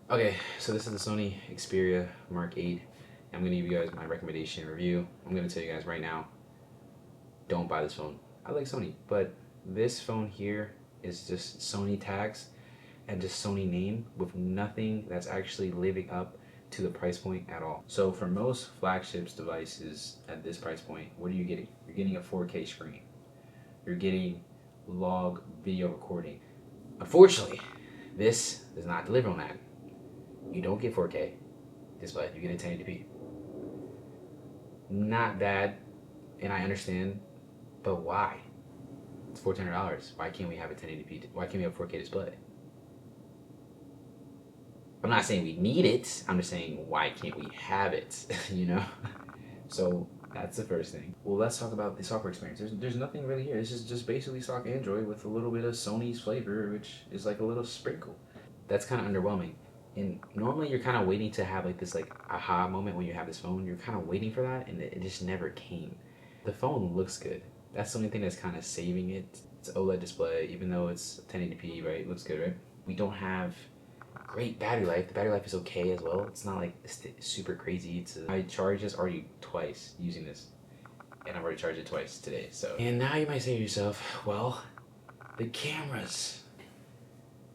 Okay, so this is the Sony Xperia Mark VIII. I'm gonna give you guys my recommendation and review. I'm gonna tell you guys right now, don't buy this phone. I like Sony, but this phone here is just Sony tags and just Sony name with nothing that's actually living up to the price point at all. So for most flagships devices at this price point, what are you getting? You're getting a 4K screen. You're getting log video recording. Unfortunately, this does not deliver on that. You don't get 4K display, you get a 1080p. Not bad, and I understand, but why? It's $1,400. Why can't we have a 1080p? Why can't we have a 4K display? I'm not saying we need it. I'm just saying why can't we have it? you know. So that's the first thing. Well, let's talk about the software experience. There's nothing really here. This is just basically stock Android with a little bit of Sony's flavor, which is like a little sprinkle. That's kind of underwhelming. And normally you're kind of waiting to have like this like aha moment when you have this phone. You're kind of waiting for that, and it just never came. The phone looks good. That's the only thing that's kind of saving it. It's OLED display, even though it's 1080p, right? It looks good, right? We don't have great battery life. The battery life is okay as well. It's not like super crazy. I charged this already twice using this, and I've already charged it twice today. So, and now you might say to yourself, well, the cameras.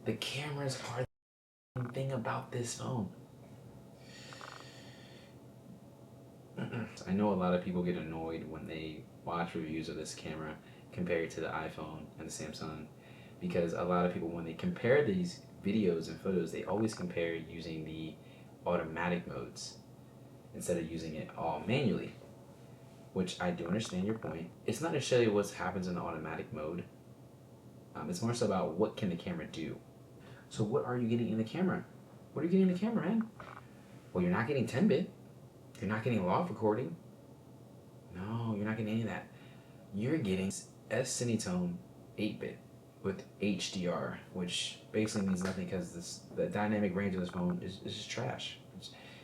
The cameras are the thing about this phone. I know a lot of people get annoyed when they watch reviews of this camera compared to the iPhone and the Samsung, because a lot of people, when they compare these videos and photos, they always compare using the automatic modes instead of using it all manually, which I do understand your point. It's not necessarily what happens in the automatic mode. It's more so about what can the camera do. So what are you getting in the camera? What are you getting in the camera, man? Well, you're not getting 10-bit. You're not getting log recording. No, you're not getting any of that. You're getting S-Cinetone 8-bit with HDR, which basically means nothing because the dynamic range of this phone is just trash.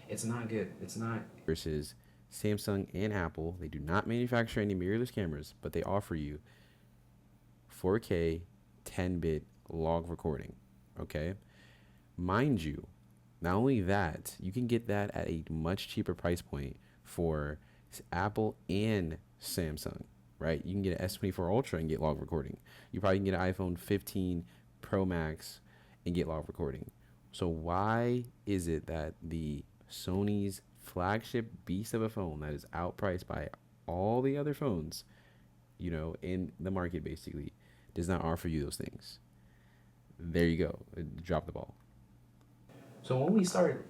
It's not good. It's not. Versus Samsung and Apple, they do not manufacture any mirrorless cameras, but they offer you 4K 10-bit log recording. Okay? Mind you, not only that, you can get that at a much cheaper price point for Apple and Samsung, right? You can get an S24 Ultra and get log recording. You probably can get an iPhone 15 Pro Max and get log recording. So why is it that the Sony's flagship beast of a phone that is outpriced by all the other phones, in the market basically, does not offer you those things? There you go. Drop the ball. So when we start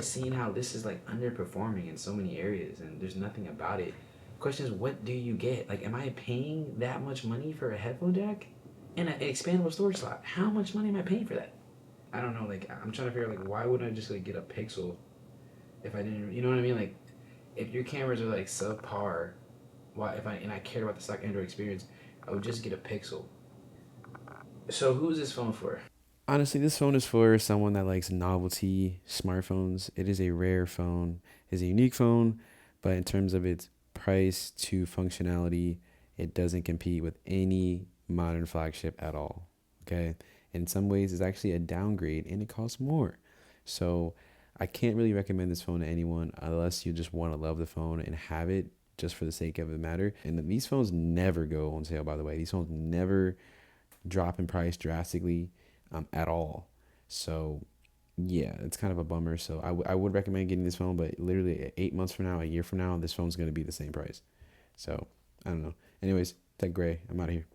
seeing how this is like underperforming in so many areas and there's nothing about it, question is, what do you get? Like, am I paying that much money for a headphone jack and an expandable storage slot? How much money am I paying for that? I don't know. Like, I'm trying to figure out, like, why wouldn't I just like get a Pixel if I didn't? You know what I mean? Like, if your cameras are like subpar, why if I cared about the stock Android experience, I would just get a Pixel. So who's this phone for? Honestly, this phone is for someone that likes novelty smartphones. It is a rare phone. It's a unique phone, but in terms of its price to functionality, it doesn't compete with any modern flagship at all. Okay. In some ways, it's actually a downgrade and it costs more. So I can't really recommend this phone to anyone unless you just want to love the phone and have it just for the sake of the matter. And these phones never go on sale, by the way. These phones never drop in price drastically at all. So yeah, it's kind of a bummer. So I would recommend getting this phone, but literally 8 months from now, a year from now, this phone's going to be the same price. So I don't know. Anyways, Tech Gray, I'm out of here.